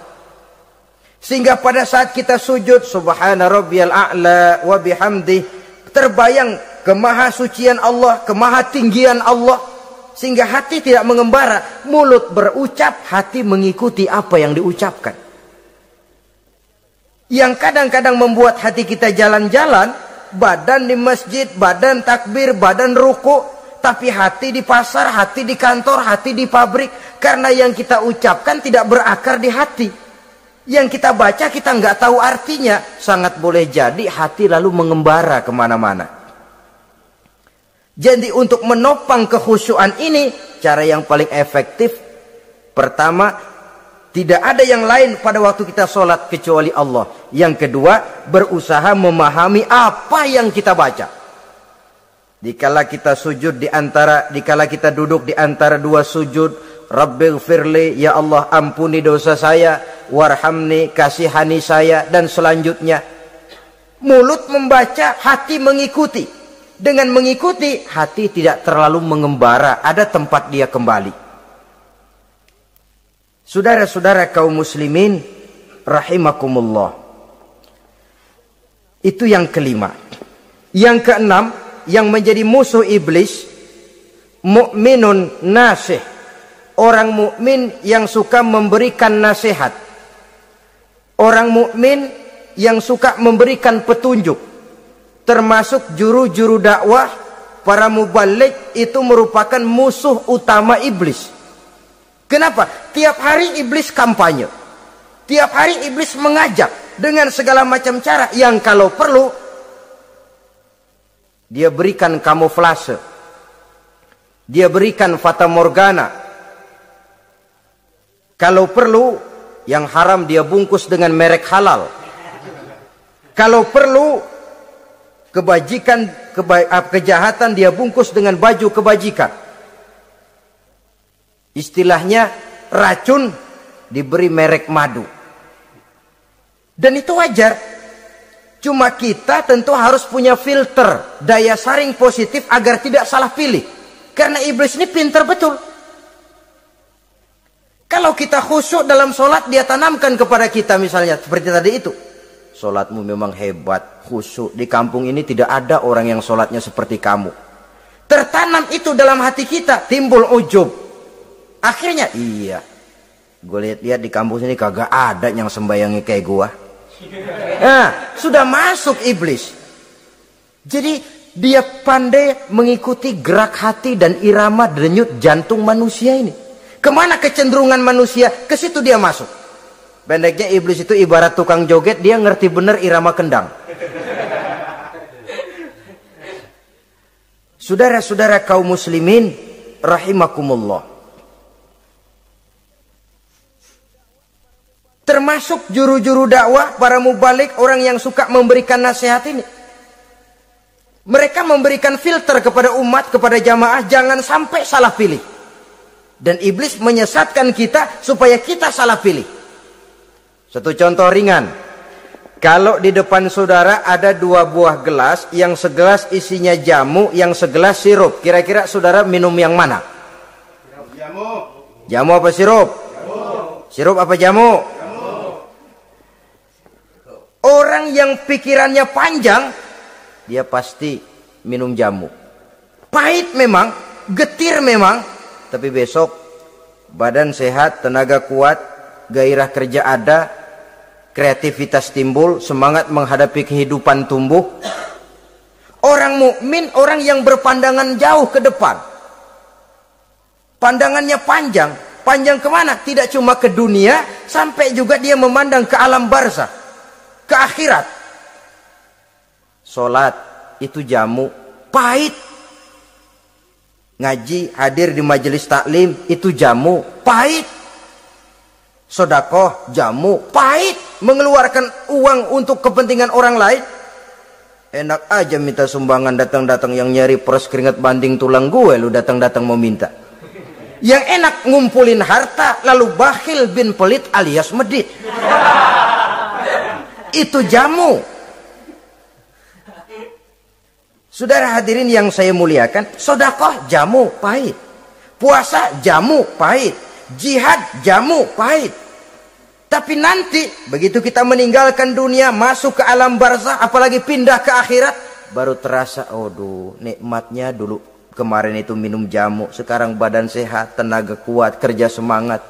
Sehingga pada saat kita sujud, subhana rabbiyal a'la wa bihamdih, terbayang kemahasucian Allah, kemahatinggian Allah. Sehingga hati tidak mengembara, mulut berucap, hati mengikuti apa yang diucapkan. Yang kadang-kadang membuat hati kita jalan-jalan, badan di masjid, badan takbir, badan ruku, tapi hati di pasar, hati di kantor, hati di pabrik. Karena yang kita ucapkan tidak berakar di hati. Yang kita baca kita nggak tahu artinya. Sangat boleh jadi hati lalu mengembara kemana-mana. Jadi untuk menopang kekhusyuan ini, cara yang paling efektif, pertama, tidak ada yang lain pada waktu kita sholat kecuali Allah. Yang kedua, berusaha memahami apa yang kita baca. Dikala kita sujud dikala kita duduk di antara dua sujud, Rabbighfirli, ya Allah ampuni dosa saya, warhamni, kasihani saya, dan selanjutnya. Mulut membaca, hati mengikuti. Dengan mengikuti, hati tidak terlalu mengembara, ada tempat dia kembali. Saudara-saudara kaum muslimin rahimakumullah. Itu yang kelima. Yang keenam, yang menjadi musuh iblis, mukminun nasih. Orang mukmin yang suka memberikan nasihat. Orang mukmin yang suka memberikan petunjuk. Termasuk juru-juru dakwah, para mubalik itu merupakan musuh utama iblis. Kenapa? Tiap hari iblis kampanye. Tiap hari iblis mengajak dengan segala macam cara yang kalau perlu dia berikan kamuflase. Dia berikan fata morgana. Kalau perlu yang haram dia bungkus dengan merek halal. Kalau perlu kejahatan dia bungkus dengan baju kebajikan. Istilahnya racun diberi merek madu. Dan itu wajar. Cuma kita tentu harus punya filter, daya saring positif agar tidak salah pilih. Karena iblis ini pintar betul. Kalau kita khusyuk dalam sholat, dia tanamkan kepada kita misalnya seperti tadi itu. Sholatmu memang hebat, khusyuk. Di kampung ini tidak ada orang yang sholatnya seperti kamu. Tertanam itu dalam hati kita, timbul ujub. Akhirnya, iya. Gue lihat-lihat di kampung sini kagak ada yang sembayangi kayak gua. Nah, sudah masuk iblis. Jadi, dia pandai mengikuti gerak hati dan irama denyut jantung manusia ini. Kemana kecenderungan manusia, ke situ dia masuk. Pendeknya iblis itu ibarat tukang joget, dia ngerti bener irama kendang. Saudara-saudara kaum muslimin rahimakumullah. Termasuk juru-juru dakwah, para mubalik, orang yang suka memberikan nasihat ini. Mereka memberikan filter kepada umat, kepada jamaah, jangan sampai salah pilih. Dan iblis menyesatkan kita supaya kita salah pilih. Satu contoh ringan. Kalau di depan saudara ada dua buah gelas, yang segelas isinya jamu, yang segelas sirup. Kira-kira saudara minum yang mana? Jamu. Jamu apa sirup? Jamu. Sirup apa jamu? Jamu. Orang yang pikirannya panjang, dia pasti minum jamu. Pahit memang, getir memang, tapi besok badan sehat, tenaga kuat, gairah kerja ada, kreativitas timbul, semangat menghadapi kehidupan tumbuh. Orang mukmin, orang yang berpandangan jauh ke depan. Pandangannya panjang. Panjang kemana? Tidak cuma ke dunia, sampai juga dia memandang ke alam barzakh, ke akhirat. Sholat itu jamu, pahit. Ngaji, hadir di majelis taklim itu jamu, pahit. Sedekah, jamu, pahit. Mengeluarkan uang untuk kepentingan orang lain, enak aja minta sumbangan, datang-datang yang nyari peres keringat banding tulang gue, lu datang-datang mau minta. Yang enak ngumpulin harta lalu bakhil bin pelit alias medit. Itu jamu. Saudara hadirin yang saya muliakan, sedekah jamu pahit, puasa jamu pahit, jihad jamu pahit. Tapi nanti begitu kita meninggalkan dunia, masuk ke alam barzakh, apalagi pindah ke akhirat, baru terasa, aduh nikmatnya dulu kemarin itu minum jamu, sekarang badan sehat, tenaga kuat, kerja semangat.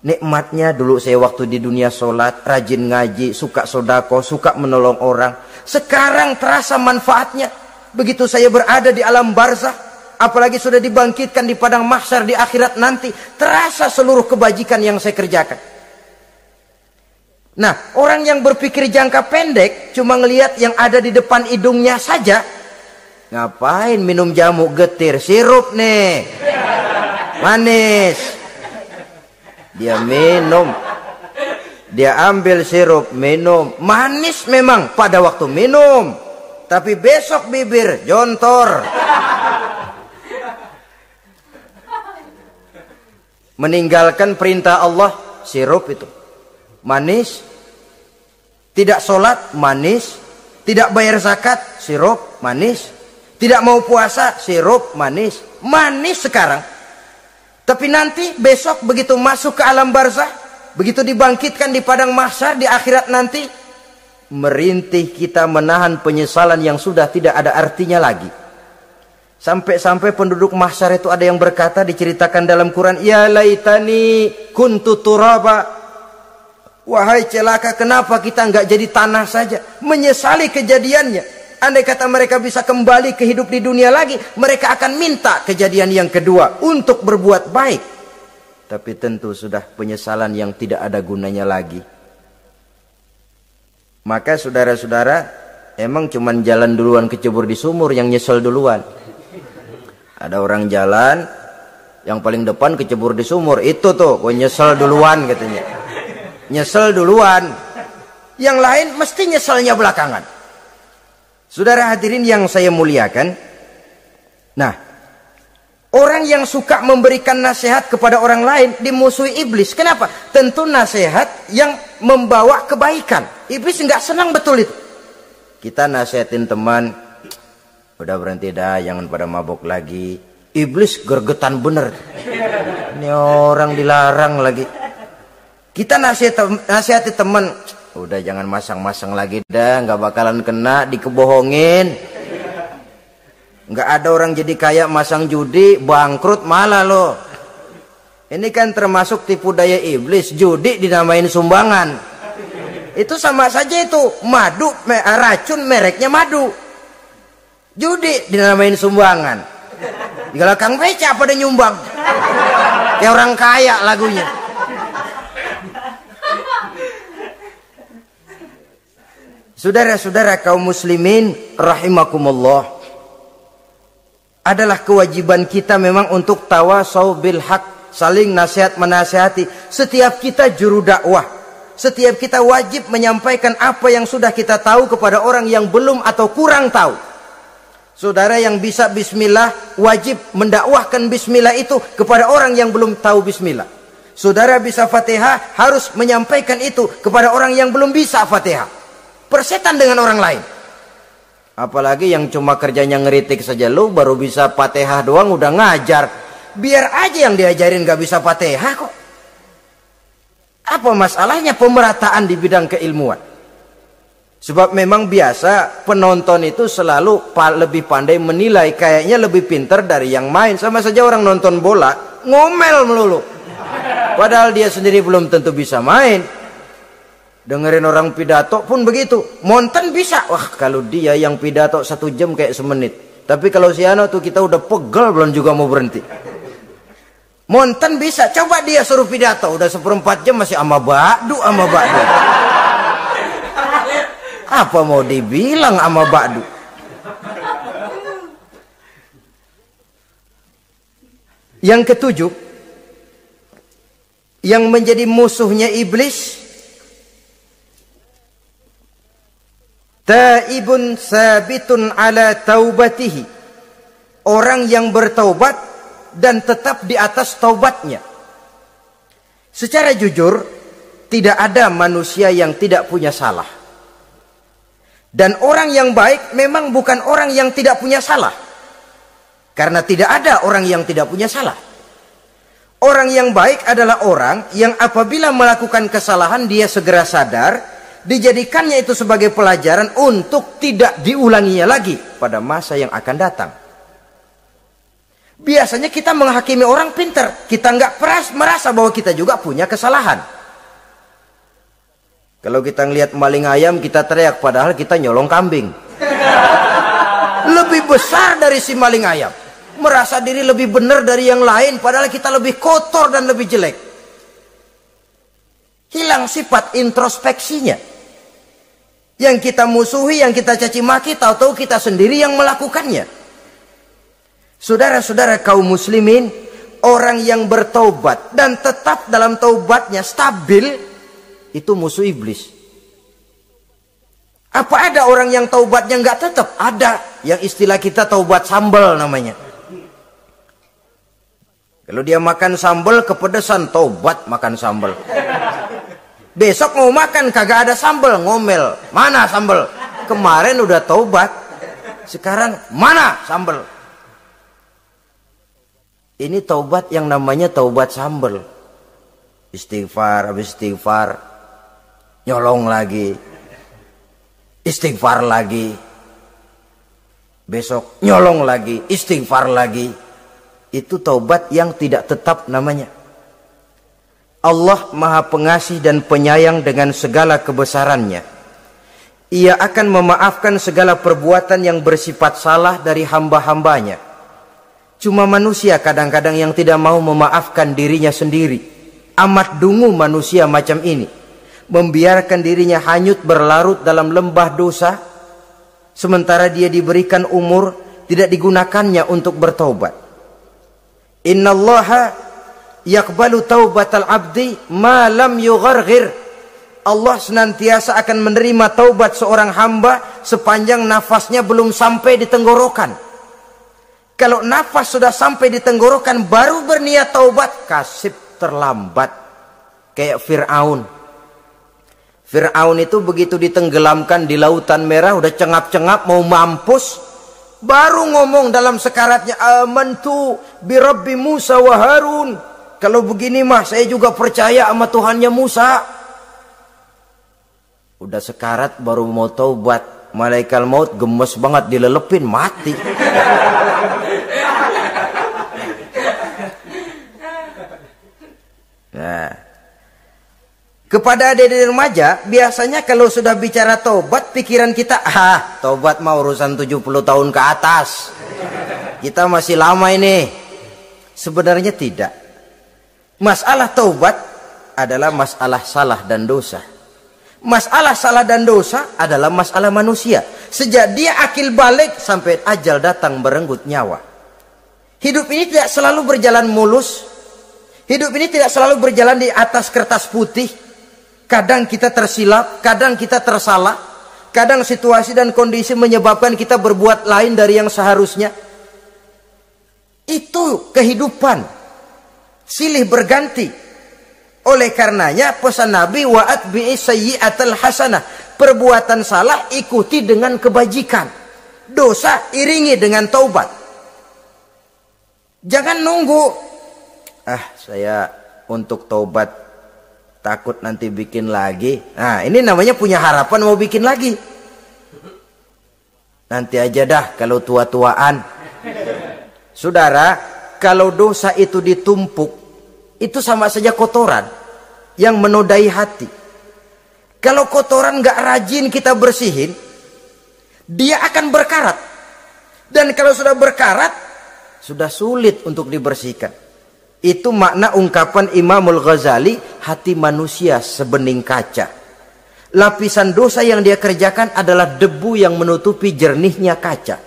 Nikmatnya dulu saya waktu di dunia sholat, rajin ngaji, suka sodako, suka menolong orang. Sekarang terasa manfaatnya. Begitu saya berada di alam barzakh, apalagi sudah dibangkitkan di padang mahsyar di akhirat nanti, terasa seluruh kebajikan yang saya kerjakan. Nah, orang yang berpikir jangka pendek, cuma ngelihat yang ada di depan hidungnya saja, ngapain minum jamu getir, sirup nih, manis. Dia minum, dia ambil sirup, minum, manis memang pada waktu minum, tapi besok bibir jontor. Meninggalkan perintah Allah, sirup itu manis. Tidak sholat, manis. Tidak bayar zakat, sirup, manis. Tidak mau puasa, sirup, manis. Manis sekarang. Tapi nanti besok begitu masuk ke alam barzakh, begitu dibangkitkan di padang mahsyar di akhirat nanti, merintih kita menahan penyesalan yang sudah tidak ada artinya lagi. Sampai-sampai penduduk mahsyar itu ada yang berkata, diceritakan dalam Quran, ya laitani kuntu turaba. Wahai celaka, kenapa kita nggak jadi tanah saja? Menyesali kejadiannya. Andai kata mereka bisa kembali ke hidup di dunia lagi, mereka akan minta kejadian yang kedua untuk berbuat baik. Tapi tentu sudah penyesalan yang tidak ada gunanya lagi. Maka saudara-saudara, emang cuman jalan duluan kecebur di sumur yang nyesel duluan. Ada orang jalan, yang paling depan kecebur di sumur, itu tuh, gue nyesel duluan katanya. Nyesel duluan. Yang lain mesti nyeselnya belakangan. Saudara hadirin yang saya muliakan. Nah, orang yang suka memberikan nasihat kepada orang lain dimusuhi iblis. Kenapa? Tentu nasihat yang membawa kebaikan. Iblis nggak senang betul itu. Kita nasihatin teman, udah berhenti dah, jangan pada mabok lagi. Iblis gergetan bener. Ini orang dilarang lagi. Kita nasihati teman, udah jangan masang-masang lagi dah, nggak bakalan kena, dikebohongin. Nggak ada orang jadi kaya masang judi, bangkrut malah loh. Ini kan termasuk tipu daya iblis, judi dinamain sumbangan. Itu sama saja itu, madu, racun mereknya madu. Judi dinamain sumbangan. Di belakang beca pada nyumbang. Kayak orang kaya lagunya. Saudara-saudara kaum muslimin rahimakumullah, adalah kewajiban kita memang untuk tawasau bil haq, saling nasihat menasihati. Setiap kita juru dakwah, setiap kita wajib menyampaikan apa yang sudah kita tahu kepada orang yang belum atau kurang tahu. Saudara yang bisa bismillah wajib mendakwahkan bismillah itu kepada orang yang belum tahu bismillah. Saudara bisa Fatihah harus menyampaikan itu kepada orang yang belum bisa Fatihah. Persetan dengan orang lain. Apalagi yang cuma kerjanya ngeritik saja, lu baru bisa Fatihah doang udah ngajar. Biar aja yang diajarin gak bisa Fatihah kok. Apa masalahnya pemerataan di bidang keilmuan? Sebab memang biasa penonton itu selalu lebih pandai menilai, kayaknya lebih pintar dari yang main. Sama saja orang nonton bola ngomel melulu, padahal dia sendiri belum tentu bisa main. Dengerin orang pidato pun begitu, Monten bisa, wah kalau dia yang pidato 1 jam kayak semenit. Tapi kalau si Ano tuh kita udah pegel belum juga mau berhenti. Monten bisa, coba dia suruh pidato udah 1/4 jam masih ama ba'du. Apa mau dibilang ama ba'du? Yang ketujuh, yang menjadi musuhnya iblis, taibun sabitun ala taubatihi, orang yang bertaubat dan tetap di atas taubatnya. Secara jujur, tidak ada manusia yang tidak punya salah. Dan orang yang baik memang bukan orang yang tidak punya salah. Karena tidak ada orang yang tidak punya salah. Orang yang baik adalah orang yang apabila melakukan kesalahan dia segera sadar, dijadikannya itu sebagai pelajaran untuk tidak diulanginya lagi pada masa yang akan datang. Biasanya kita menghakimi orang pintar, kita nggak merasa bahwa kita juga punya kesalahan. Kalau kita ngelihat maling ayam kita teriak, padahal kita nyolong kambing. Lebih besar dari si maling ayam, merasa diri lebih benar dari yang lain, padahal kita lebih kotor dan lebih jelek. Hilang sifat introspeksinya. Yang kita musuhi, yang kita caci maki, tahu-tahu kita sendiri yang melakukannya. Saudara-saudara kaum muslimin, orang yang bertaubat dan tetap dalam taubatnya stabil, itu musuh iblis. Apa ada orang yang taubatnya nggak tetap? Ada. Yang istilah kita taubat sambal namanya. Kalau dia makan sambal kepedesan, taubat makan sambal. Besok mau makan kagak ada sambal, ngomel. Mana sambal? Kemarin udah taubat, sekarang mana sambal? Ini taubat yang namanya taubat sambal. Istighfar, habis istighfar nyolong lagi, istighfar lagi, besok nyolong lagi, istighfar lagi. Itu taubat yang tidak tetap namanya. Allah Maha Pengasih dan Penyayang dengan segala kebesarannya. Ia akan memaafkan segala perbuatan yang bersifat salah dari hamba-hambanya. Cuma manusia kadang-kadang yang tidak mau memaafkan dirinya sendiri. Amat dungu manusia macam ini, membiarkan dirinya hanyut berlarut dalam lembah dosa, sementara dia diberikan umur tidak digunakannya untuk bertaubat. Innallaha yaqbalu taubatal abdi ma lam yugharghir. Allah senantiasa akan menerima taubat seorang hamba sepanjang nafasnya belum sampai di tenggorokan. Kalau nafas sudah sampai di tenggorokan baru berniat taubat, kasib terlambat. Kayak Fir'aun. Fir'aun itu begitu ditenggelamkan di Lautan Merah, udah cengap-cengap mau mampus, baru ngomong dalam sekaratnya, amantu bi Rabbi Musa wa Harun. Kalau begini mah saya juga percaya sama Tuhannya Musa. Udah sekarat baru mau taubat, malaikat maut gemes banget, dilelepin, mati. Nah, kepada adik-adik remaja, biasanya kalau sudah bicara taubat, pikiran kita, taubat mah urusan 70 tahun ke atas. Kita masih lama ini. Sebenarnya tidak. Masalah taubat adalah masalah salah dan dosa. Masalah salah dan dosa adalah masalah manusia. Sejak dia akil balik sampai ajal datang merenggut nyawa. Hidup ini tidak selalu berjalan mulus. Hidup ini tidak selalu berjalan di atas kertas putih. Kadang kita tersilap, kadang kita tersalah. Kadang situasi dan kondisi menyebabkan kita berbuat lain dari yang seharusnya. Itu kehidupan. Silih berganti. Oleh karenanya pesan Nabi, wa'at bi'i sayyi'atal hasanah. Perbuatan salah ikuti dengan kebajikan. Dosa iringi dengan taubat. Jangan nunggu. Saya untuk taubat takut nanti bikin lagi. Nah, ini namanya punya harapan mau bikin lagi. Nanti aja dah kalau tua-tuaan. Saudara, kalau dosa itu ditumpuk, itu sama saja kotoran yang menodai hati. Kalau kotoran gak rajin kita bersihin, dia akan berkarat. Dan kalau sudah berkarat, sudah sulit untuk dibersihkan. Itu makna ungkapan Imamul Ghazali, hati manusia sebening kaca. Lapisan dosa yang dia kerjakan adalah debu yang menutupi jernihnya kaca.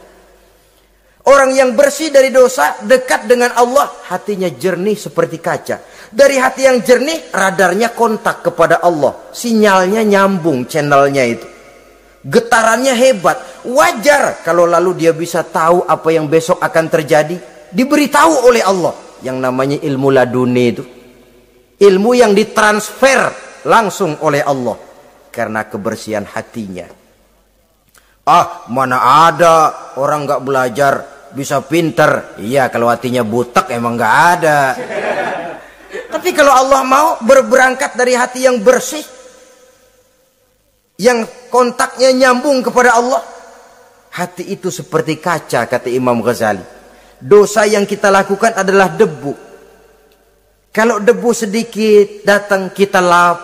Orang yang bersih dari dosa, dekat dengan Allah, hatinya jernih seperti kaca. Dari hati yang jernih, radarnya kontak kepada Allah. Sinyalnya nyambung channelnya itu. Getarannya hebat. Wajar kalau lalu dia bisa tahu apa yang besok akan terjadi. Diberitahu oleh Allah. Yang namanya ilmu laduni itu. Ilmu yang ditransfer langsung oleh Allah. Karena kebersihan hatinya. Ah, mana ada orang gak belajar bisa pinter. Iya, kalau hatinya butek emang gak ada. Tapi kalau Allah mau berberangkat dari hati yang bersih, yang kontaknya nyambung kepada Allah, hati itu seperti kaca, kata Imam Ghazali. Dosa yang kita lakukan adalah debu. Kalau debu sedikit datang kita lap,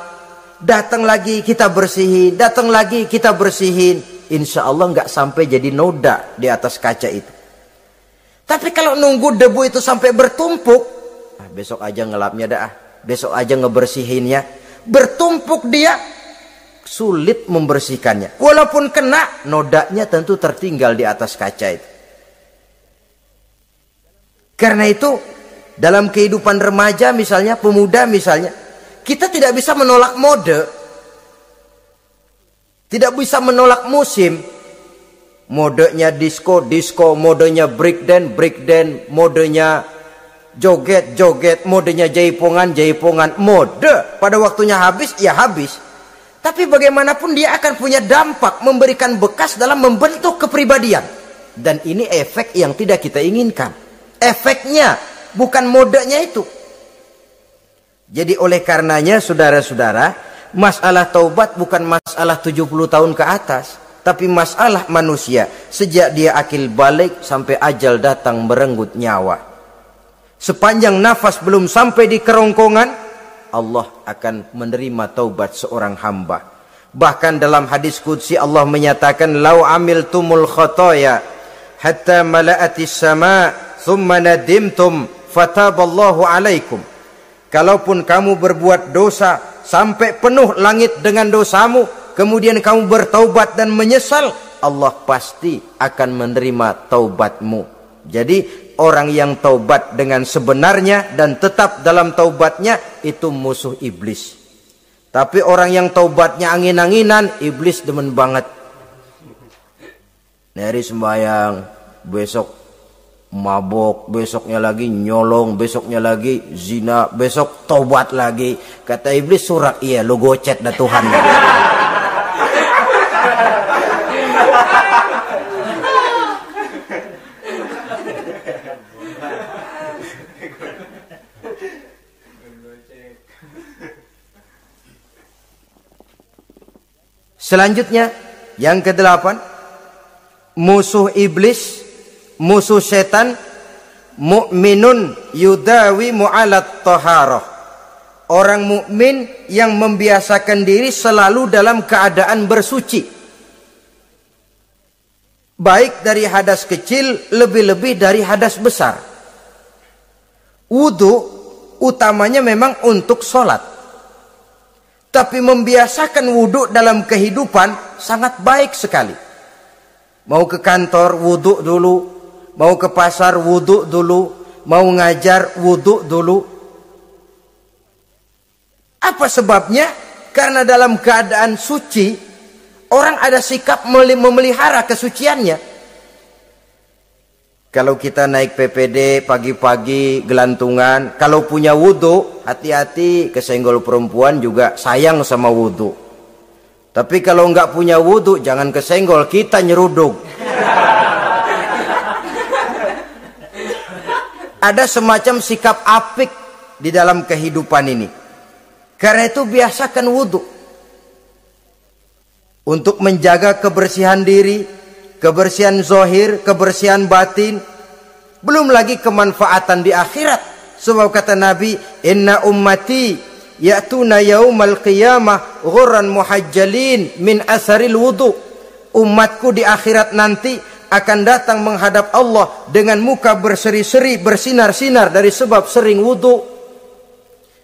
datang lagi kita bersihin, datang lagi kita bersihin, insya Allah nggak sampai jadi noda di atas kaca itu. Tapi kalau nunggu debu itu sampai bertumpuk, besok aja ngelapnya dah, besok aja ngebersihinnya, bertumpuk dia, sulit membersihkannya. Walaupun kena, nodanya tentu tertinggal di atas kaca itu. Karena itu, dalam kehidupan remaja misalnya, pemuda misalnya, kita tidak bisa menolak mode, tidak bisa menolak musim. Modenya disco, modenya breakdance, modenya joget, modenya jaipongan, mode. Pada waktunya habis, ya habis. Tapi bagaimanapun dia akan punya dampak, memberikan bekas dalam membentuk kepribadian. Dan ini efek yang tidak kita inginkan. Efeknya, bukan modenya itu. Jadi oleh karenanya, saudara-saudara, masalah taubat bukan masalah 70 tahun ke atas. Tapi masalah manusia sejak dia akil balik sampai ajal datang merenggut nyawa. Sepanjang nafas belum sampai di kerongkongan, Allah akan menerima taubat seorang hamba. Bahkan dalam hadis qudsi Allah menyatakan, "Lau amiltumul khotoya hatta mala'atis sama, thumma nadimtum, fataballahu alaikum." Kalaupun kamu berbuat dosa sampai penuh langit dengan dosamu, kemudian kamu bertaubat dan menyesal, Allah pasti akan menerima taubatmu. Jadi orang yang taubat dengan sebenarnya dan tetap dalam taubatnya, itu musuh iblis. Tapi orang yang taubatnya angin-anginan, iblis demen banget. Hari sembahyang, besok mabok, besoknya lagi nyolong, besoknya lagi zina, besok taubat lagi. Kata iblis, surak, iya lu gocet dah Tuhan. Selanjutnya, yang ke-8, musuh iblis, musuh setan, mukminun yudawi mu'alat taharah. Orang mukmin yang membiasakan diri selalu dalam keadaan bersuci. Baik dari hadas kecil, lebih-lebih dari hadas besar. Wudu utamanya memang untuk sholat. Tapi membiasakan wudhu dalam kehidupan sangat baik sekali. Mau ke kantor, wudhu dulu. Mau ke pasar, wudhu dulu. Mau ngajar, wudhu dulu. Apa sebabnya? Karena dalam keadaan suci, orang ada sikap memelihara kesuciannya. Kalau kita naik PPD pagi-pagi gelantungan, kalau punya wudhu, hati-hati, kesenggol perempuan juga sayang sama wudhu. Tapi kalau nggak punya wudhu, jangan kesenggol, kita nyeruduk. Ada semacam sikap apik di dalam kehidupan ini. Karena itu biasakan wudhu. Untuk menjaga kebersihan diri, kebersihan zahir, kebersihan batin, belum lagi kemanfaatan di akhirat. Sebab kata Nabi, inna ummati ya'tuna yaumal qiyamah ghurran muhajjalin min asaril wudu. Umatku di akhirat nanti akan datang menghadap Allah dengan muka berseri-seri, bersinar-sinar dari sebab sering wudu.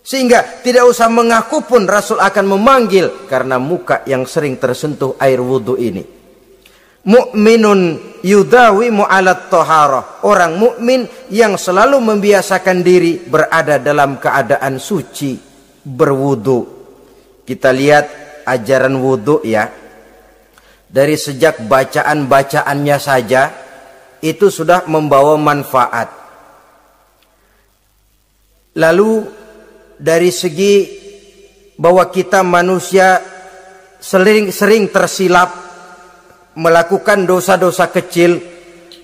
Sehingga tidak usah mengaku pun Rasul akan memanggil karena muka yang sering tersentuh air wudu ini. Mu'minun yudawimu alat toharoh. Orang mukmin yang selalu membiasakan diri berada dalam keadaan suci, berwudu. Kita lihat ajaran wudu ya. Dari sejak bacaan-bacaannya saja itu sudah membawa manfaat. Lalu dari segi bahwa kita manusia sering tersilap melakukan dosa-dosa kecil.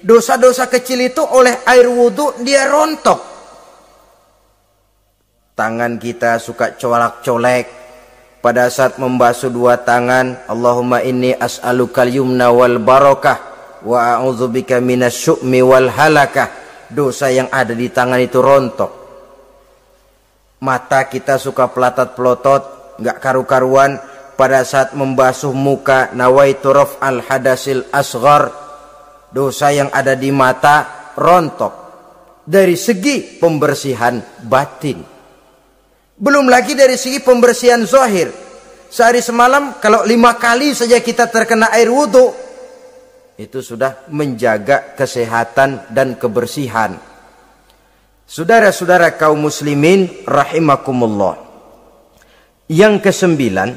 Dosa-dosa kecil itu oleh air wudhu dia rontok. Tangan kita suka colak-colek pada saat membasuh dua tangan. Allahumma inni as'alukal yumna wal barakah wa a'udzubika minasyu'mi wal halakah. Dosa yang ada di tangan itu rontok. Mata kita suka pelotot-pelotot, nggak karu-karuan pada saat membasuh muka. Nawaitu raf'al hadasil asghar. Dosa yang ada di mata rontok. Dari segi pembersihan batin. Belum lagi dari segi pembersihan zahir. Sehari semalam kalau 5 kali saja kita terkena air wudhu, itu sudah menjaga kesehatan dan kebersihan. Saudara-saudara kaum muslimin rahimakumullah. Yang kesembilan,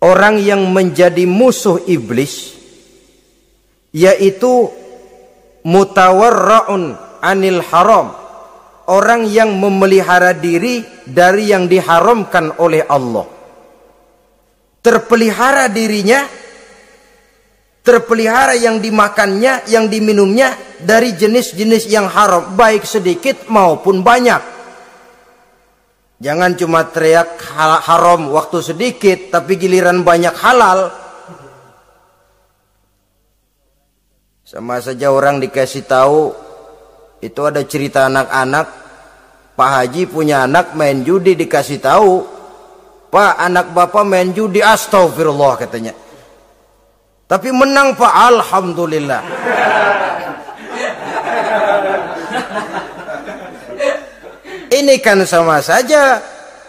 orang yang menjadi musuh iblis yaitu mutawarra'un anil haram. Orang yang memelihara diri dari yang diharamkan oleh Allah. Terpelihara dirinya, terpelihara yang dimakannya, yang diminumnya dari jenis-jenis yang haram, baik sedikit maupun banyak. Jangan cuma teriak haram waktu sedikit, tapi giliran banyak halal. Sama saja orang dikasih tahu, itu ada cerita anak-anak, Pak Haji punya anak main judi, dikasih tahu, Pak, anak bapak main judi, astagfirullah katanya. Tapi menang Pak, alhamdulillah. Ini kan sama saja.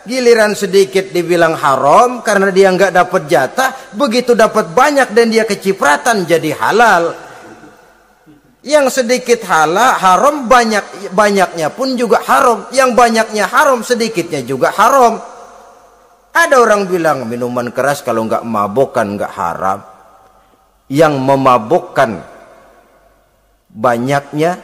Giliran sedikit dibilang haram karena dia nggak dapat jatah, begitu dapat banyak dan dia kecipratan jadi halal. Yang sedikit haram, banyaknya pun juga haram. Yang banyaknya haram, sedikitnya juga haram. Ada orang bilang minuman keras kalau nggak mabok kan nggak haram. Yang memabukkan banyaknya